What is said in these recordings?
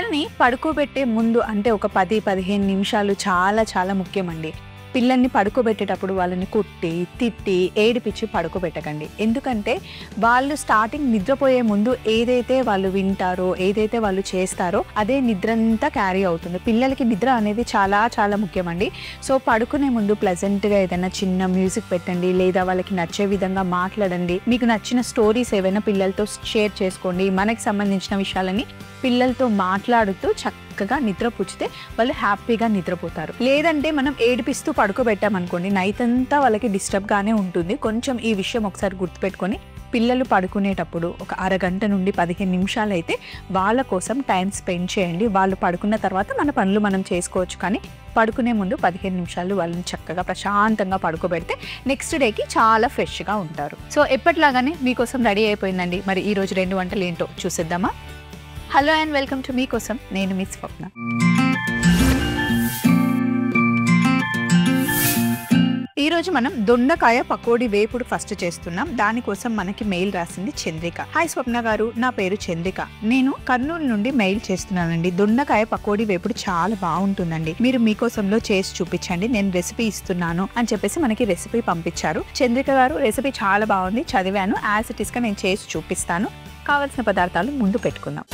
పిల్లల్ని పడుకోబెట్టే ముందు అంటే ఒక 10-15 నిమిషాలు చాలా చాలా ముఖ్యమండి. పిల్లల్ని పడుకోబెట్టేటప్పుడు వాళ్ళని కొట్టి, తిట్టి, ఏడిపించి పడుకోబెట్టకండి. ఎందుకంటే వాళ్ళు స్టార్టింగ్ నిద్రపోయే ముందు ఏదైతే వాళ్ళు వింటారో, ఏదైతే వాళ్ళు చేస్తారో అదే నిద్రంతా క్యారీ అవుతుంది. పిల్లలకి నిద్ర అనేది చాలా చాలా ముఖ్యమండి. సో పడుకునే ముందు ప్లెజెంట్గా ఏదైనా చిన్న మ్యూజిక్ పెట్టండి, లేదా వాళ్ళకి నచ్చే విధంగా మాట్లాడండి. మీకు నచ్చిన స్టోరీస్ ఏవైనా పిల్లలతో షేర్ చేసుకోండి. మనకి సంబంధించిన విషయాలని పిల్లలతో మాట్లాడుతూ చక్కగా నిద్రపుచ్చితే వాళ్ళు హ్యాపీగా నిద్రపోతారు. లేదంటే మనం ఏడిపిస్తూ పడుకోబెట్టామనుకోండి, నైట్ అంతా వాళ్ళకి డిస్టర్బ్గానే ఉంటుంది. కొంచెం ఈ విషయం ఒకసారి గుర్తుపెట్టుకొని పిల్లలు పడుకునేటప్పుడు ఒక అరగంట నుండి 15 నిమిషాలు అయితే వాళ్ళ కోసం టైం స్పెండ్ చేయండి. వాళ్ళు పడుకున్న తర్వాత మన పనులు మనం చేసుకోవచ్చు, కానీ పడుకునే ముందు 15 నిమిషాలు వాళ్ళని చక్కగా ప్రశాంతంగా పడుకోబెడితే నెక్స్ట్ డేకి చాలా ఫ్రెష్గా ఉంటారు. సో ఎప్పటిలాగానే మీకోసం రెడీ అయిపోయిందండి. మరి ఈరోజు 2 వంటలు ఏంటో చూసేద్దామా? హలో అండ్ వెల్కమ్ టు మీకోసం. నేను మీ స్వప్న. ఈరోజు మనం దొండకాయ పకోడీ వేపుడు ఫస్ట్ చేస్తున్నాం. దానికోసం మనకి మెయిల్ రాసింది చంద్రిక. హాయ్ స్వప్న గారు, నా పేరు చంద్రిక. నేను కర్నూలు నుండి మెయిల్ చేస్తున్నానండి. దొండకాయ పకోడీ వేపుడు చాలా బాగుంటుందండి, మీరు మీకోసంలో చేసి చూపించండి, నేను రెసిపీ ఇస్తున్నాను అని చెప్పేసి మనకి రెసిపీ పంపించారు. చంద్రిక గారు రెసిపీ చాలా బాగుంది, చదివాను, యాజ్ ఇట్ ఈస్ గా నేను చేసి చూపిస్తాను. కావలసిన పదార్థాలు ముందు పెట్టుకుందాం.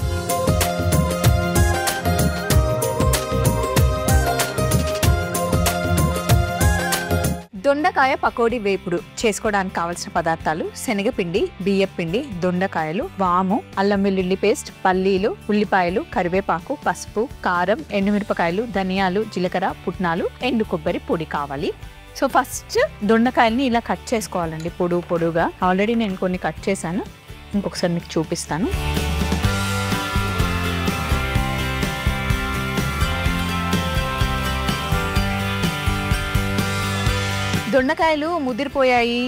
దొండకాయ పకోడీ వేపుడు చేసుకోవడానికి కావాల్సిన పదార్థాలు: శనగపిండి, బియ్యపిండి, దొండకాయలు, వాము, అల్లం వెల్లుల్లి పేస్ట్, పల్లీలు, ఉల్లిపాయలు, కరివేపాకు, పసుపు, కారం, ఎండుమిరపకాయలు, ధనియాలు, జీలకర్ర, పుట్నాలు, ఎండు కొబ్బరి పొడి కావాలి. సో ఫస్ట్ దొండకాయల్ని ఇలా కట్ చేసుకోవాలండి, పొడుగా. ఆల్రెడీ నేను కొన్ని కట్ చేశాను, ఇంకొకసారి మీకు చూపిస్తాను. దొండకాయలు ముదిరిపోయాయి,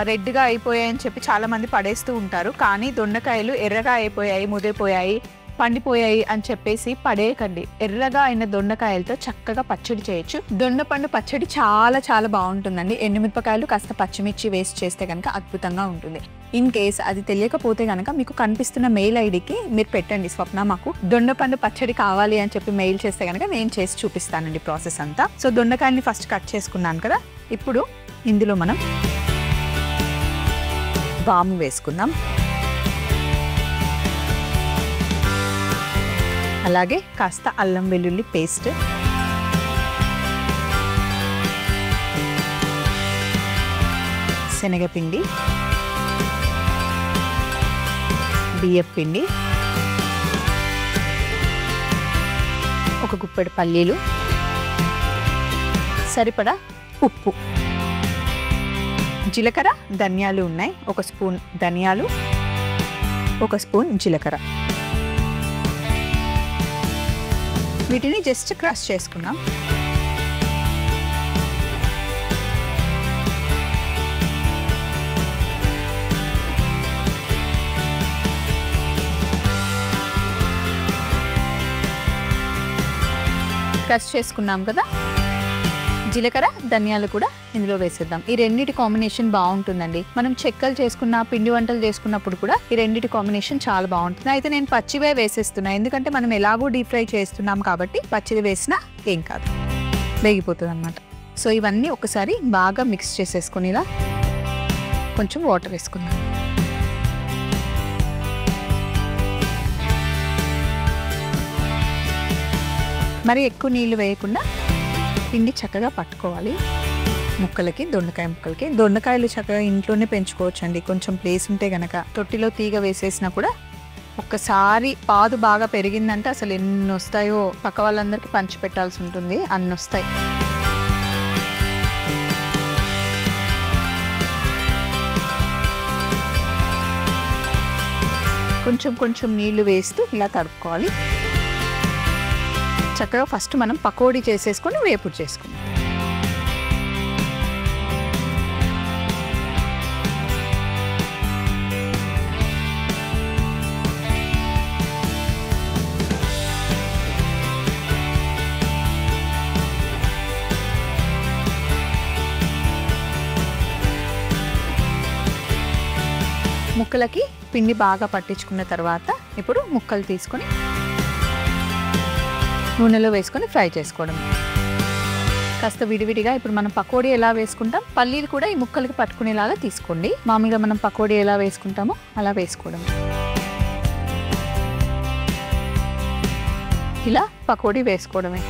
రెడ్గా అయిపోయాయి అని చెప్పి చాలా మంది పడేస్తూ ఉంటారు. కానీ దొండకాయలు ఎర్రగా అయిపోయాయి, ముదిరిపోయాయి, పండిపోయాయి అని చెప్పేసి పడేయకండి. ఎర్రగా అయిన దొండకాయలతో చక్కగా పచ్చడి చేయొచ్చు. దొండపండు పచ్చడి చాలా చాలా బాగుంటుందండి. ఎండుమిరపకాయలు కాస్త పచ్చిమిర్చి వేస్ట్ చేస్తే కనుక అద్భుతంగా ఉంటుంది. ఇన్ కేస్ అది తెలియకపోతే కనుక మీకు కనిపిస్తున్న మెయిల్ ఐడికి మీరు పెట్టండి, స్వప్న మాకు దొండపండు పచ్చడి కావాలి అని చెప్పి మెయిల్ చేస్తే కనుక నేను చేసి చూపిస్తానండి ప్రాసెస్ అంతా. సో దొండకాయని ఫస్ట్ కట్ చేసుకున్నాను కదా, ఇప్పుడు ఇందులో మనం వాము వేసుకుందాం. అలాగే కాస్త అల్లం వెల్లుల్లి పేస్ట్, శనగపిండి, బియ్యపిండి, ఒక గుప్పెడు పల్లీలు, సరిపడా ఉప్పు, జీలకర్ర, ధనియాలు ఉన్నాయి, ఒక స్పూన్ ధనియాలు, ఒక స్పూన్ జీలకర్ర. వీటిని జస్ట్ క్రష్ చేసుకున్నాం. క్రష్ చేసుకున్నాం కదా, జీలకర్ర, ధనియాలు కూడా ఇందులో వేసేద్దాం. ఈ రెండిటి కాంబినేషన్ బాగుంటుందండి. మనం చెక్కలు చేసుకున్న, పిండి వంటలు చేసుకున్నప్పుడు కూడా ఈ రెండిటి కాంబినేషన్ చాలా బాగుంటుంది. అయితే నేను పచ్చివే వేసేస్తున్నా, ఎందుకంటే మనం ఎలాగో డీప్ ఫ్రై చేస్తున్నాం కాబట్టి పచ్చిది వేసినా ఏం కాదు, వేగిపోతుంది అన్నమాట. సో ఇవన్నీ ఒకసారి బాగా మిక్స్ చేసేసుకొని ఇలా కొంచెం వాటర్ వేసుకుందాం. మరి ఎక్కువ నీళ్ళు వేయకుండా పిండి చక్కగా పట్టుకోవాలి ముక్కలకి, దొండకాయ ముక్కలకి. దొండకాయలు చక్కగా ఇంట్లోనే పెంచుకోవచ్చు అండి, కొంచెం ప్లేస్ ఉంటే గనక. తొట్టిలో తీగ వేసేసినా కూడా ఒక్కసారి పాదు బాగా పెరిగిందంటే అసలు ఎన్ని వస్తాయో, పక్క వాళ్ళందరికీ పంచి పెట్టాల్సి ఉంటుంది, అన్ని వస్తాయి. కొంచెం కొంచెం నీళ్లు వేస్తూ ఇలా తడుపుకోవాలి. చక్కగా ఫస్ట్ మనం పకోడీ చేసేసుకొని వేపుడు చేసుకుందాం. ముక్కలకి పిండి బాగా పట్టించుకున్న తర్వాత ఇప్పుడు ముక్కలు తీసుకొని నూనెలో వేసుకొని ఫ్రై చేసుకోవడం. కాస్త విడివిడిగా ఇప్పుడు మనం పకోడీ ఎలా వేసుకుంటాం, పల్లీలు కూడా ఈ ముక్కలకి పట్టుకునేలాగా తీసుకోండి. మామూలుగా మనం పకోడీ ఎలా వేసుకుంటామో అలా వేసుకోవడం. ఇలా పకోడీ వేసుకోవడమే.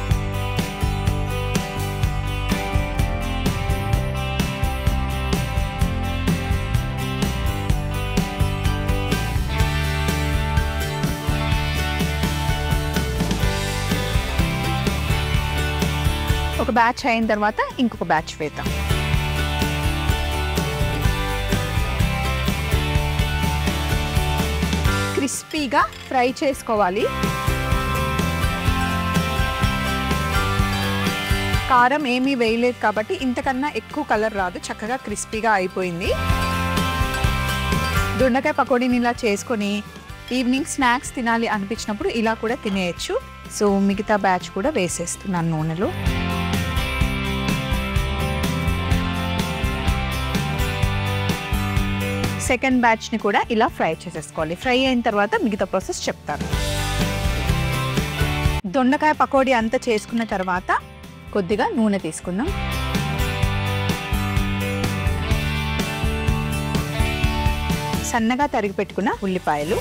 ఒక బ్యాచ్ అయిన తర్వాత ఇంకొక బ్యాచ్ వేద్దాం. క్రిస్పీగా ఫ్రై చేసుకోవాలి. కారం ఏమీ వేయలేదు కాబట్టి ఇంతకన్నా ఎక్కువ కలర్ రాదు, చక్కగా క్రిస్పీగా అయిపోయింది. దొండకాయ పకోడీని ఇలా చేసుకొని ఈవినింగ్ స్నాక్స్ తినాలి అనిపించినప్పుడు ఇలా కూడా తినేయచ్చు. సో మిగతా బ్యాచ్ కూడా వేసేస్తున్నాను నూనెలో. సెకండ్ బ్యాచ్ని కూడా ఇలా ఫ్రై చేసేసుకోవాలి. ఫ్రై అయిన తర్వాత మిగతా ప్రాసెస్ చెప్తాను. దొండకాయ పకోడీ అంతా చేసుకున్న తర్వాత కొద్దిగా నూనె తీసుకుందాం. సన్నగా తరిగి పెట్టుకున్న ఉల్లిపాయలు,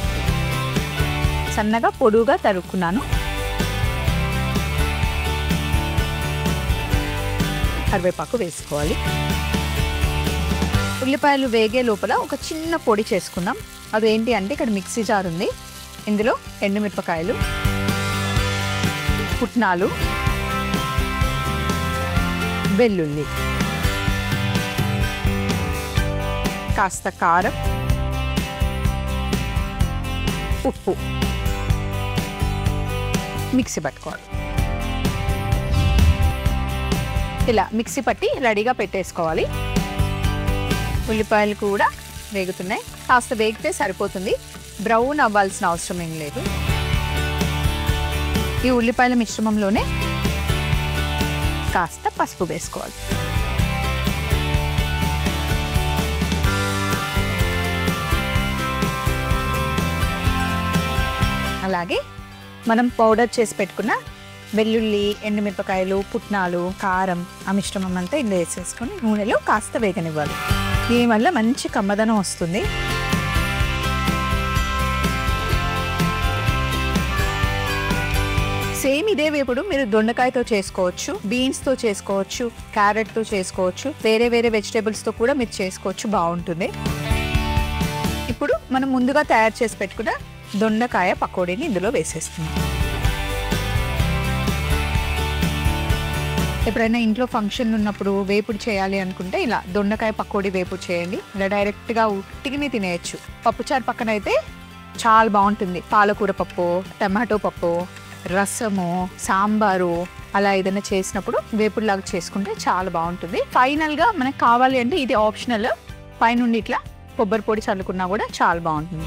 సన్నగా పొడువుగా తరుక్కున్నాను. కరివేపాకు వేసుకోవాలి. ఉల్లిపాయలు వేగే లోపల ఒక చిన్న పొడి చేసుకుందాం. అదేంటి అంటే ఇక్కడ మిక్సీ జార్ ఉంది, ఇందులో ఎండుమిరపకాయలు, పుట్నాలు, వెల్లుల్లి, కాస్త కారం, ఉప్పు మిక్సీ పట్టుకోవాలి. ఇలా మిక్సీ పట్టి రెడీగా పెట్టేసుకోవాలి. ఉల్లిపాయలు కూడా వేగుతున్నాయి, కాస్త వేగితే సరిపోతుంది, బ్రౌన్ అవ్వాల్సిన అవసరం ఏం లేదు. ఈ ఉల్లిపాయల మిశ్రమంలోనే కాస్త పసుపు వేసుకోవాలి. అలాగే మనం పౌడర్ చేసి పెట్టుకున్న వెల్లుల్లి, ఎండుమిరపకాయలు, పుట్నాలు, కారం ఆ మిశ్రమం అంతా ఇందులో వేసేసుకొని నూనెలో కాస్త వేగనివ్వాలి. దీనివల్ల మంచి కమ్మదనం వస్తుంది. సేమ్ ఇదే వేపుడు మీరు దొండకాయతో చేసుకోవచ్చు, బీన్స్తో చేసుకోవచ్చు, క్యారెట్తో చేసుకోవచ్చు, వేరే వేరే వెజిటేబుల్స్తో కూడా మీరు చేసుకోవచ్చు, బాగుంటుంది. ఇప్పుడు మనం ముందుగా తయారు చేసి పెట్టుకున్న దొండకాయ పకోడీని ఇందులో వేసేస్తున్నాం. ఎప్పుడైనా ఇంట్లో ఫంక్షన్ ఉన్నప్పుడు వేపుడు చేయాలి అనుకుంటే ఇలా దొండకాయ పకోడీ వేపుడు చేయండి. ఇలా డైరెక్ట్గా ఉట్టికిని తినేయచ్చు. పప్పుచారు పక్కన అయితే చాలా బాగుంటుంది. పాలకూర పప్పు, టమాటో పప్పు, రసము, సాంబారు అలా ఏదైనా చేసినప్పుడు వేపుడులాగా చేసుకుంటే చాలా బాగుంటుంది. ఫైనల్గా మనకు కావాలి అంటే ఇది ఆప్షనల్, పైనుండి ఇట్లా కొబ్బరి పొడి చల్లుకున్నా కూడా చాలా బాగుంటుంది.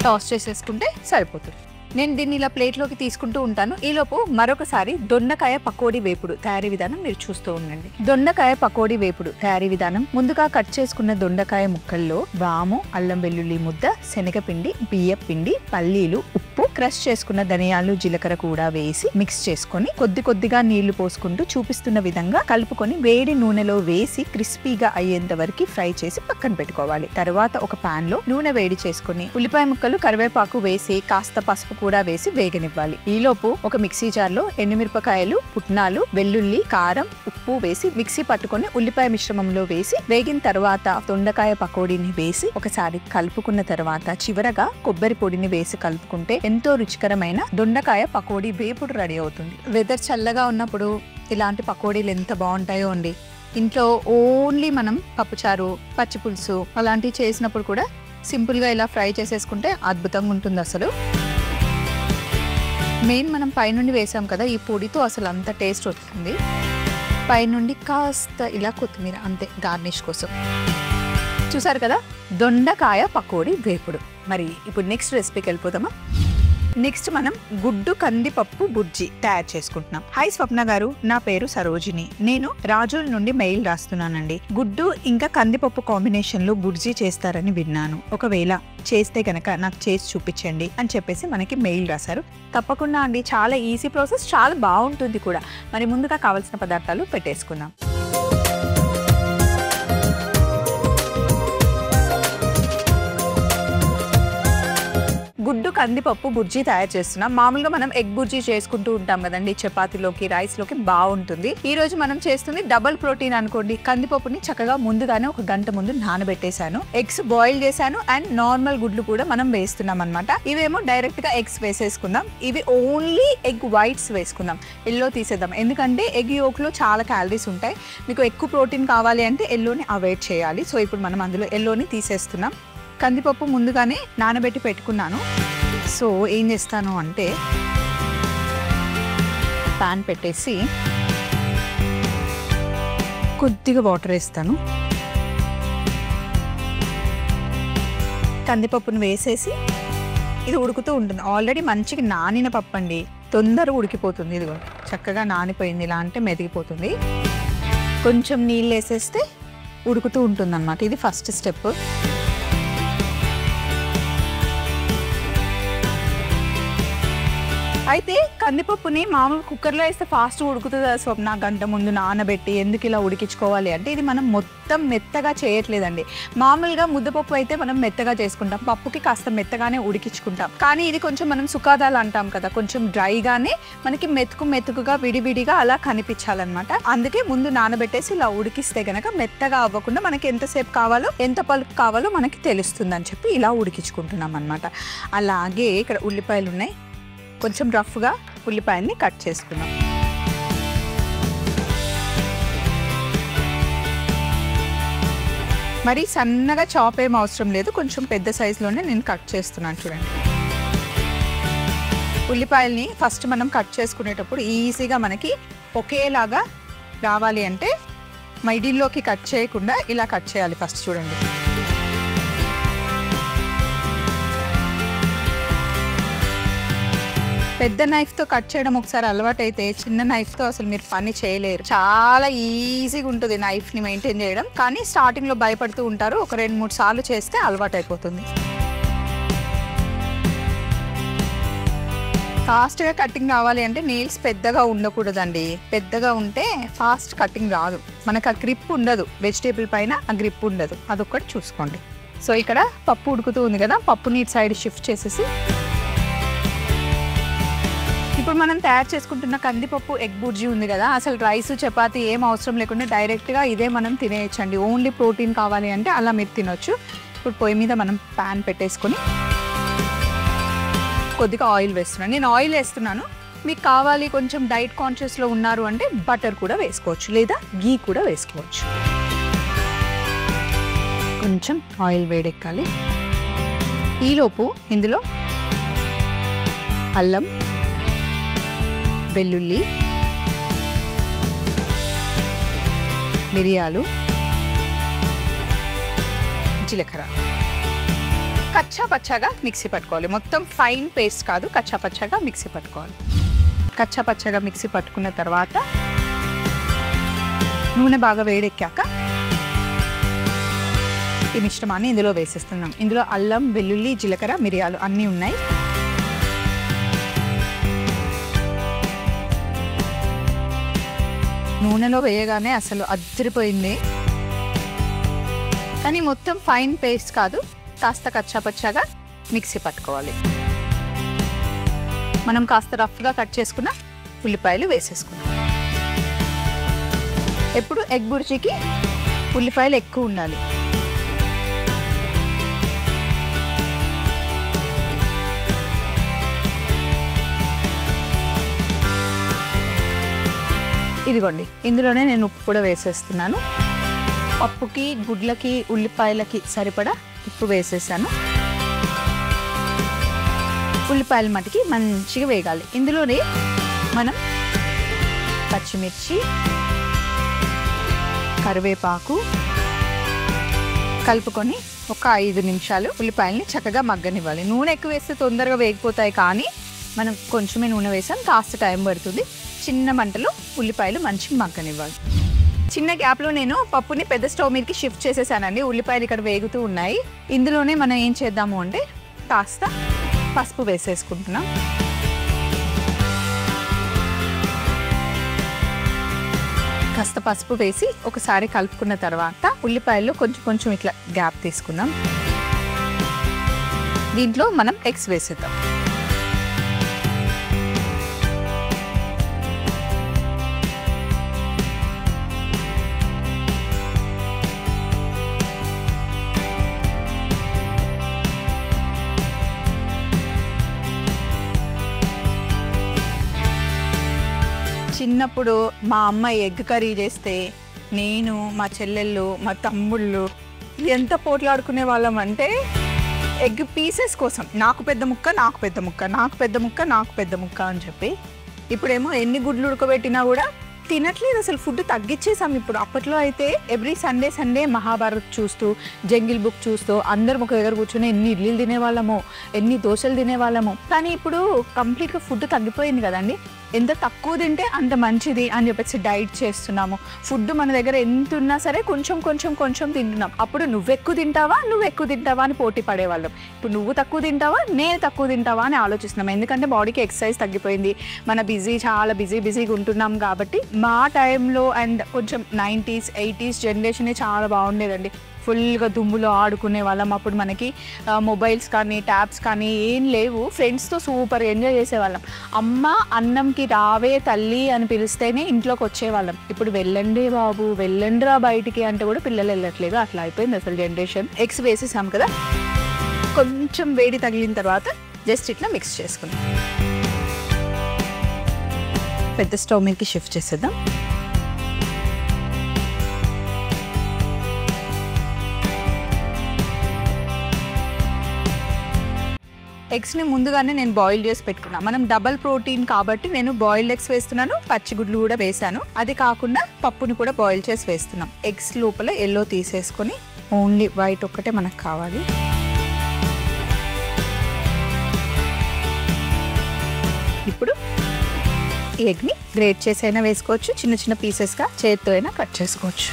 టాస్ చేసేసుకుంటే సరిపోతుంది. నేను దీన్ని ఇలా ప్లేట్లోకి తీసుకుంటూ ఉంటాను. ఈలోపు మరొకసారి దొండకాయ పకోడీ వేపుడు తయారీ విధానం మీరు చూస్తూ ఉండండి. దొండకాయ పకోడీ వేపుడు తయారీ విధానం: ముందుగా కట్ చేసుకున్న దొండకాయ ముక్కల్లో వాము, అల్లం వెల్లుల్లి ముద్ద, శనగపిండి, బియ్యం పిండి, పల్లీలు, ఉప్పు, క్రష్ చేసుకున్న ధనియాలు, జీలకర్ర కూడా వేసి మిక్స్ చేసుకొని కొద్ది కొద్దిగా నీళ్లు పోసుకుంటూ చూపిస్తున్న విధంగా కలుపుకొని వేడి నూనెలో వేసి క్రిస్పీగా అయ్యేంత వరకు ఫ్రై చేసి పక్కన పెట్టుకోవాలి. తర్వాత ఒక పాన్ లో నూనె వేడి చేసుకుని ఉల్లిపాయ ముక్కలు, కరివేపాకు వేసి కాస్త పసుపు కూడా వేసి వేగనివ్వాలి. ఈలోపు ఒక మిక్సీ జార్ లో ఎండుమిరపకాయలు, పుట్నాలు, వెల్లుల్లి, కారం, ఉప్పు వేసి మిక్సీ పట్టుకొని ఉల్లిపాయ మిశ్రమంలో వేసి వేగిన తర్వాత దొండకాయ పకోడీని వేసి ఒకసారి కలుపుకున్న తర్వాత చివరగా కొబ్బరి పొడిని వేసి కలుపుకుంటే ఎంతో రుచికరమైన దొండకాయ పకోడీ వేపుడు రెడీ అవుతుంది. వెదర్ చల్లగా ఉన్నప్పుడు ఇలాంటి పకోడీలు ఎంత బాగుంటాయో అండి. ఇంట్లో ఓన్లీ మనం పప్పుచారు, పచ్చి పులుసు అలాంటివి చేసినప్పుడు కూడా సింపుల్గా ఇలా ఫ్రై చేసేసుకుంటే అద్భుతంగా ఉంటుంది. అసలు మెయిన్ మనం పైనుండి వేసాం కదా, ఈ పొడితో అసలు అంత టేస్ట్ వస్తుంది. పైనుండి కాస్త ఇలా కొత్తిమీర, అంతే గార్నిష్ కోసం. చూసారు కదా దొండకాయ పకోడీ వేపుడు. మరి ఇప్పుడు నెక్స్ట్ రెసిపీకి వెళ్ళిపోదామా? నెక్స్ట్ మనం గుడ్డు కందిపప్పు బుర్జీ తయారు చేసుకుంటున్నాం. హాయ్ స్వప్న గారు, నా పేరు సరోజిని. నేను రాజోల్ నుండి మెయిల్ రాస్తున్నానండి. గుడ్డు ఇంకా కందిపప్పు కాంబినేషన్ లో బుర్జీ చేస్తారని విన్నాను. ఒకవేళ చేస్తే గనక నాకు చేసి చూపించండి అని చెప్పేసి మనకి మెయిల్ రాశారు. తప్పకుండా అండి, చాలా ఈజీ ప్రాసెస్, చాలా బాగుంటుంది కూడా. మరి ముందుగా కావాల్సిన పదార్థాలు పెట్టేసుకుందాం. గుడ్డు కందిపప్పు బుర్జీ తయారు చేస్తున్నాం. మామూలుగా మనం ఎగ్ బుర్జీ చేసుకుంటూ ఉంటాం కదండి, చపాతీలోకి రైస్ లోకి బాగుంటుంది. ఈ రోజు మనం చేస్తుంది డబుల్ ప్రోటీన్ అనుకోండి. కందిపప్పుని చక్కగా ముందుగానే 1 గంట ముందు నానబెట్టేశాను. ఎగ్స్ బాయిల్ చేశాను అండ్ నార్మల్ గుడ్లు కూడా మనం వేస్తున్నాం అనమాట. ఇవేమో డైరెక్ట్ గా ఎగ్స్ వేసేసుకుందాం. ఇవి ఓన్లీ ఎగ్ వైట్స్ వేసుకుందాం, ఎల్లో తీసేద్దాం. ఎందుకంటే ఎగ్ యోక్ లో చాలా క్యాలరీస్ ఉంటాయి. మీకు ఎక్కువ ప్రోటీన్ కావాలి అంటే ఎల్లోని అవాయిడ్ చేయాలి. సో ఇప్పుడు మనం అందులో ఎల్లోని తీసేస్తున్నాం. కందిపప్పు ముందుగానే నానబెట్టి పెట్టుకున్నాను. సో ఏం చేస్తాను అంటే పాన్ పెట్టేసి కొద్దిగా వాటర్ వేస్తాను. కందిపప్పును వేసేసి ఇది ఉడుకుతూ ఉంటుంది. ఆల్రెడీ మంచిగా నానిన పప్పు అండి, తొందరగా ఉడికిపోతుంది. ఇదిగో చక్కగా నానిపోయింది. ఇలా అంటే మెదిగిపోతుంది. కొంచెం నీళ్ళు వేసేస్తే ఉడుకుతూ ఉంటుంది అన్నమాట. ఇది ఫస్ట్ స్టెప్. అయితే కందిపప్పుని మామూలు కుక్కర్లో వేస్తే ఫాస్ట్ ఉడుకుతుంది స్వప్న. గంట ముందు నానబెట్టి ఎందుకు ఇలా ఉడికించుకోవాలి అంటే, ఇది మనం మొత్తం మెత్తగా చేయట్లేదండి. మామూలుగా ముద్దపప్పు అయితే మనం మెత్తగా చేసుకుంటాం, పప్పుకి కాస్త మెత్తగానే ఉడికించుకుంటాం. కానీ ఇది కొంచెం మనం సుకాదాలు అంటాం కదా, కొంచెం డ్రైగానే మనకి మెతుకుగా విడివిడిగా అలా కనిపించాలన్నమాట. అందుకే ముందు నానబెట్టేసి ఇలా ఉడికిస్తే గనక మెత్తగా అవ్వకుండా మనకి ఎంతసేపు కావాలో, ఎంత పలుకు కావాలో మనకి తెలుస్తుంది అని చెప్పి ఇలా ఉడికించుకుంటున్నాం అనమాట. అలాగే ఇక్కడ ఉల్లిపాయలు ఉన్నాయి, కొంచెం రఫ్గా ఉల్లిపాయల్ని కట్ చేసుకున్నాం. మరి సన్నగా చాప్ ఏం అవసరం లేదు, కొంచెం పెద్ద సైజులోనే నేను కట్ చేస్తున్నాను. చూడండి, ఉల్లిపాయల్ని ఫస్ట్ మనం కట్ చేసుకునేటప్పుడు ఈజీగా మనకి ఒకేలాగా రావాలి అంటే మిడిల్లోకి కట్ చేయకుండా ఇలా కట్ చేయాలి ఫస్ట్. చూడండి, పెద్ద నైఫ్తో కట్ చేయడం ఒకసారి అలవాటు అయితే చిన్న నైఫ్తో అసలు మీరు పని చేయలేరు. చాలా ఈజీగా ఉంటుంది నైఫ్ని మెయింటైన్ చేయడం. కానీ స్టార్టింగ్లో భయపడుతూ ఉంటారు. ఒక 2-3 సార్లు చేస్తే అలవాటు అయిపోతుంది. ఫాస్ట్గా కటింగ్ రావాలి అంటే నెయిల్స్ పెద్దగా ఉండకూడదండి. పెద్దగా ఉంటే ఫాస్ట్ కటింగ్ రాదు. మనకు ఆ గ్రిప్ ఉండదు, వెజిటేబుల్ పైన ఆ గ్రిప్ ఉండదు. అదొక్కటి చూసుకోండి. సో ఇక్కడ పప్పు ఉడుకుతూ ఉంది కదా, పప్పుని ఇటు సైడ్ షిఫ్ట్ చేసేసి ఇప్పుడు మనం తయారు చేసుకుంటున్న కందిపప్పు ఎగ్ బుర్జీ ఉంది కదా, అసలు రైస్ చపాతీ ఏం అవసరం లేకుండా డైరెక్ట్గా ఇదే మనం తినేయచ్చండి. ఓన్లీ ప్రోటీన్ కావాలి అంటే అలా మీరు తినొచ్చు. ఇప్పుడు పొయ్యి మీద మనం ప్యాన్ పెట్టేసుకొని కొద్దిగా ఆయిల్ వేస్తున్నాను. నేను ఆయిల్ వేస్తున్నాను. మీకు కావాలి కొంచెం డైట్ కాన్షియస్లో ఉన్నారు అంటే బటర్ కూడా వేసుకోవచ్చు, లేదా గీ కూడా వేసుకోవచ్చు. కొంచెం ఆయిల్ వేడెక్కాలి. ఈలోపు ఇందులో అల్లం, వెల్లుల్లి, మిరియాలు, జీలకర్ర కచ్చా పచ్చాగా మిక్సీ పట్టుకోవాలి. మొత్తం ఫైన్ పేస్ట్ కాదు, కచ్చా పచ్చాగా మిక్సీ పట్టుకోవాలి. కచ్చా పచ్చాగా మిక్సీ పట్టుకున్న తర్వాత నూనె బాగా వేడెక్కాక ఈ మిశ్రమాన్ని ఇందులో వేసేస్తున్నాం. ఇందులో అల్లం, వెల్లుల్లి, జీలకర్ర, మిరియాలు అన్నీ ఉన్నాయి. నూనెలో వేయగానే అసలు అదిరిపోయింది. కానీ మొత్తం ఫైన్ పేస్ట్ కాదు, కాస్త కచ్చాపచ్చాగా మిక్సీ పట్టుకోవాలి. మనం కాస్త రఫ్గా కట్ చేసుకున్న ఉల్లిపాయలు వేసేసుకున్నాం. ఎప్పుడు ఎగ్ బుర్జీకి ఉల్లిపాయలు ఎక్కువ ఉండాలి. ఇదిగోండి, ఇందులోనే నేను ఉప్పు కూడా వేసేస్తున్నాను. పప్పుకి, గుడ్లకి, ఉల్లిపాయలకి సరిపడా ఉప్పు వేసేసాను. ఉల్లిపాయల మటుకి మంచిగా వేగాలి. ఇందులోనే మనం పచ్చిమిర్చి, కరివేపాకు కలుపుకొని ఒక 5 నిమిషాలు ఉల్లిపాయల్ని చక్కగా మగ్గనివ్వాలి. నూనె ఎక్కువ వేస్తే తొందరగా వేగిపోతాయి, కానీ మనం కొంచెమే నూనె వేసాం, కాస్త టైం పడుతుంది. చిన్న మంటలో ఉల్లిపాయలు మంచి మగ్గనివ్వాలి. చిన్న గ్యాప్లో నేను పప్పుని పెద్ద స్టవ్ మీదకి షిఫ్ట్ చేసేసానండి. ఉల్లిపాయలు ఇక్కడ వేగుతూ ఉన్నాయి. ఇందులోనే మనం ఏం చేద్దాము అంటే కాస్త పసుపు వేసేసుకుంటున్నాం. కాస్త పసుపు వేసి ఒకసారి కలుపుకున్న తర్వాత ఉల్లిపాయల్లో కొంచెం కొంచెం ఇట్లా గ్యాప్ తీసుకుందాం. దీంట్లో మనం ఎగ్స్ వేసేద్దాం. చిన్నప్పుడు మా అమ్మ ఎగ్ కర్రీ చేస్తే నేను, మా చెల్లెళ్ళు, మా తమ్ముళ్ళు ఎంత పోట్లాడుకునే వాళ్ళం అంటే ఎగ్ పీసెస్ కోసం, నాకు పెద్ద ముక్క, నాకు పెద్ద ముక్క, నాకు పెద్ద ముక్క, నాకు పెద్ద ముక్క అని చెప్పి. ఇప్పుడేమో ఎన్ని గుడ్లు ఉడకబెట్టినా కూడా తినట్లేదు, అసలు ఫుడ్ తగ్గించేసాం ఇప్పుడు. అప్పట్లో అయితే ఎవ్రీ సండే మహాభారత్ చూస్తూ, జంగిల్ బుక్ చూస్తూ అందరం ఒక దగ్గర కూర్చొని ఎన్ని ఇడ్లీలు తినేవాళ్ళమో, ఎన్ని దోశలు తినేవాళ్ళమో. కానీ ఇప్పుడు కంప్లీట్గా ఫుడ్ తగ్గిపోయింది కదండి. ఎంత తక్కువ తింటే అంత మంచిది అని చెప్పేసి డైట్ చేస్తున్నాము. ఫుడ్ మన దగ్గర ఎంత ఉన్నా సరే కొంచెం కొంచెం కొంచెం తింటున్నాం. అప్పుడు నువ్వు ఎక్కువ తింటావా అని పోటీ పడేవాళ్ళం. ఇప్పుడు నువ్వు తక్కువ తింటావా, నేను తక్కువ తింటావా అని ఆలోచిస్తున్నాం. ఎందుకంటే బాడీకి ఎక్సర్సైజ్ తగ్గిపోయింది, మన చాలా బిజీగా ఉంటున్నాం కాబట్టి. మా టైంలో అండ్ కొంచెం 90s 80s జనరేషనే చాలా బాగుండేదండి. ఫుల్గా దుమ్ములో ఆడుకునే వాళ్ళం. అప్పుడు మనకి మొబైల్స్ కానీ ట్యాబ్స్ కానీ ఏం లేవు. ఫ్రెండ్స్తో సూపర్ ఎంజాయ్ చేసేవాళ్ళం. అమ్మ అన్నంకి రావే తల్లి అని పిలిస్తేనే ఇంట్లోకి వచ్చేవాళ్ళం. ఇప్పుడు వెళ్ళండి బాబు, వెళ్ళండిరా బయటికి అంటే కూడా పిల్లలు వెళ్ళట్లేదు. అట్లా అయిపోయింది అసలు జనరేషన్. ఎగ్స్ వేసేసాం కదా, కొంచెం వేడి తగిలిన తర్వాత జస్ట్ ఇట్లా మిక్స్ చేసుకున్నాం. పెద్ద స్టవ్ మీదకి షిఫ్ట్ చేసేద్దాం. ఎగ్స్ని ముందుగానే నేను బాయిల్ చేసి పెట్టుకున్నాను. మనం డబల్ ప్రోటీన్ కాబట్టి నేను బాయిల్డ్ ఎగ్స్ వేస్తున్నాను, పచ్చిగుడ్లు కూడా వేసాను. అది కాకుండా పప్పుని కూడా బాయిల్ చేసి వేస్తున్నాం. ఎగ్స్ లోపల ఎల్లో తీసేసుకొని ఓన్లీ వైట్ ఒక్కటే మనకు కావాలి. ఇప్పుడు ఈ ఎగ్ని గ్రేట్ చేసి అయినా వేసుకోవచ్చు, చిన్న చిన్న పీసెస్గా చేత్తో అయినా కట్ చేసుకోవచ్చు.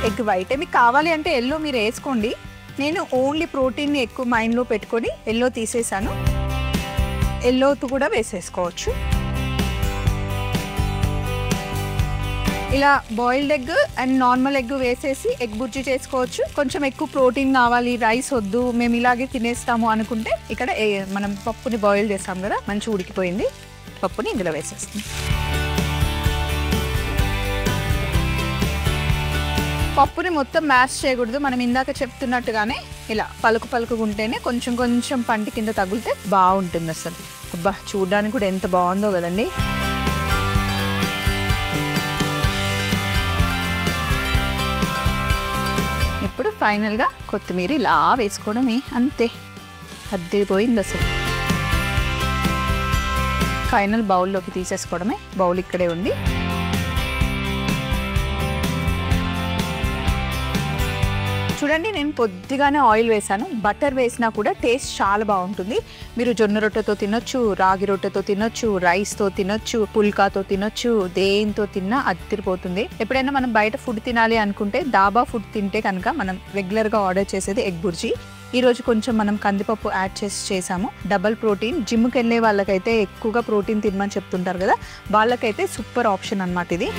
ఎగ్ వైటే మీకు కావాలి అంటే ఎల్లో మీరు వేసుకోండి. నేను ఓన్లీ ప్రోటీన్ని ఎక్కువ మైండ్లో పెట్టుకొని ఎల్లో తీసేసాను. ఎల్లోతో కూడా వేసేసుకోవచ్చు. ఇలా boiled egg and normal egg వేసేసి ఎగ్ బుర్జీ చేసుకోవచ్చు. కొంచెం ఎక్కువ ప్రోటీన్ కావాలి, రైస్ వద్దు, మేము ఇలాగే తినేస్తాము అనుకుంటే ఇక్కడ మనం పప్పుని బాయిల్ చేస్తాం కదా, మంచి ఉడికిపోయింది. పప్పుని ఇందులో వేసేస్తాం. పప్పుని మొత్తం మ్యాష్ చేయకూడదు. మనం ఇందాక చెప్తున్నట్టుగానే ఇలా పలుకుంటేనే కొంచెం కొంచెం పంటి కింద తగిలితే బాగుంటుంది. అసలు అబ్బా, చూడడానికి కూడా ఎంత బాగుందో కదండి. ఇప్పుడు ఫైనల్గా కొత్తిమీర ఇలా వేసుకోవడమే, అంతే. అద్దిపోయింది అసలు. ఫైనల్ బౌల్లోకి తీసేసుకోవడమే. బౌల్ ఇక్కడే ఉంది. చూడండి, నేను కొద్దిగానే ఆయిల్ వేసాను. బటర్ వేసినా కూడా టేస్ట్ చాలా బాగుంటుంది. మీరు జొన్న రొట్టెతో తినొచ్చు, రాగి రొట్టెతో తినొచ్చు, రైస్తో తినొచ్చు, పుల్కాతో తినొచ్చు, దేంతో తిన్నా అదిరిపోతుంది. ఎప్పుడైనా మనం బయట ఫుడ్ తినాలి అనుకుంటే డాబా ఫుడ్ తింటే కనుక మనం రెగ్యులర్గా ఆర్డర్ చేసేది ఎగ్ బుర్జీ. ఈరోజు కొంచెం మనం కందిపప్పు యాడ్ చేసాము. Double protein. జిమ్కి వెళ్ళే వాళ్ళకైతే ఎక్కువగా ప్రోటీన్ తినమని చెప్తుంటారు కదా, వాళ్ళకైతే సూపర్ ఆప్షన్ అన్నమాట ఇది.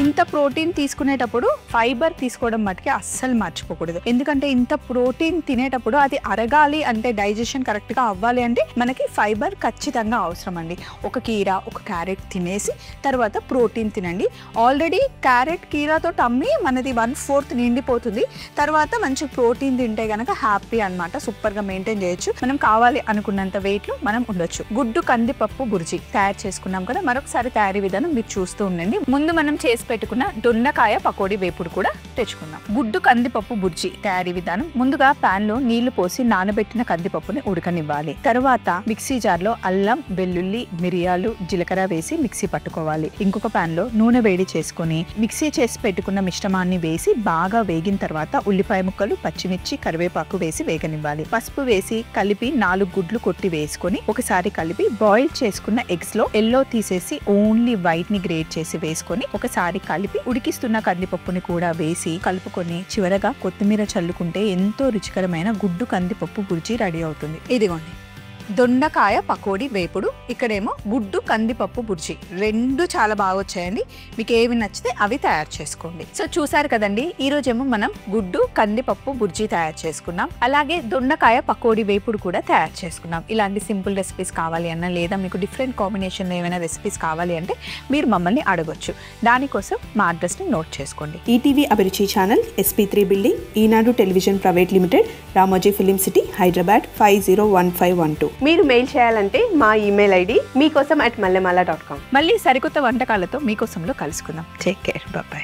ఇంత ప్రోటీన్ తీసుకునేటప్పుడు ఫైబర్ తీసుకోవడం మటుకే అస్సలు మర్చిపోకూడదు. ఎందుకంటే ఇంత ప్రోటీన్ తినేటప్పుడు అది అరగాలి అంటే, డైజెషన్ కరెక్ట్గా అవ్వాలి అంటే మనకి ఫైబర్ ఖచ్చితంగా అవసరం అండి. ఒక కీరా, ఒక క్యారెట్ తినేసి తర్వాత ప్రోటీన్ తినండి. ఆల్రెడీ క్యారెట్ కీరాతో టమ్మీ మనది 1/4 నిండిపోతుంది. తర్వాత మంచి ప్రోటీన్ తింటే కనుక హ్యాపీ అనమాట. సూపర్గా మెయింటైన్ చేయొచ్చు. మనం కావాలి అనుకున్నంత వెయిట్లో మనం ఉండొచ్చు. గుడ్డు కందిపప్పు బుర్జీ తయారు చేసుకున్నాం కదా. మరొకసారి తయారీ విధానం మీరు చూస్తూ ఉండండి. ముందు మనం చేసే చేసి పెట్టుకున్న దొండకాయ పకోడీ వేపుడు కూడా తెచ్చుకుందాం. గుడ్డు కందిపప్పు బుర్జీ తయారీ విధానం. ముందుగా పాన్ లో నీళ్లు పోసి నానబెట్టిన కందిపప్పుని ఉడకనివ్వాలి. తర్వాత మిక్సీ జార్ లో అల్లం, వెల్లుల్లి, మిరియాలు, జీలకర్ర వేసి మిక్సీ పట్టుకోవాలి. ఇంకొక పాన్ లో నూనె వేడి చేసుకుని మిక్సీ చేసి పెట్టుకున్న మిశ్రమాన్ని వేసి బాగా వేగిన తర్వాత ఉల్లిపాయ ముక్కలు, పచ్చిమిర్చి, కరివేపాకు వేసి వేగనివ్వాలి. పసుపు వేసి కలిపి 4 గుడ్లు కొట్టి వేసుకొని ఒకసారి కలిపి బాయిల్ చేసుకున్న ఎగ్స్ లో ఎల్లో తీసేసి ఓన్లీ వైట్ ని గ్రేట్ చేసి వేసుకొని ఒకసారి కలిపి ఉడికిస్తున్న కందిపప్పుని కూడా వేసి కలుపుకొని చివరగా కొత్తిమీర చల్లుకుంటే ఎంతో రుచికరమైన గుడ్డు కందిపప్పు బుర్జీ రెడీ అవుతుంది. ఇదిగోండి దొండకాయ పకోడీ వేపుడు, ఇక్కడేమో గుడ్డు కందిపప్పు బుర్జీ. రెండు చాలా బాగా వచ్చాయండి. మీకు ఏవి నచ్చితే అవి తయారు చేసుకోండి. సో చూసారు కదండి, ఈ రోజేమో మనం గుడ్డు కందిపప్పు బుర్జీ తయారు చేసుకున్నాం. అలాగే దొండకాయ పకోడీ వేపుడు కూడా తయారు చేసుకున్నాం. ఇలాంటి సింపుల్ రెసిపీస్ కావాలి అన్నా లేదా మీకు డిఫరెంట్ కాంబినేషన్లో ఏమైనా రెసిపీస్ కావాలి అంటే మీరు మమ్మల్ని అడగొచ్చు. దానికోసం మా అడ్రస్ని నోట్ చేసుకోండి. ETV Abhiruchi channel, SP3 building, Eenadu television private limited, Ramoji film city, Hyderabad 501512. మీరు మెయిల్ చేయాలంటే మా ఈమెయిల్ ఐడి మీకోసం @mallemala.com. మళ్ళీ సరికొత్త వంటకాలతో మీకోసంలో కలుసుకుందాం. Take care, bye.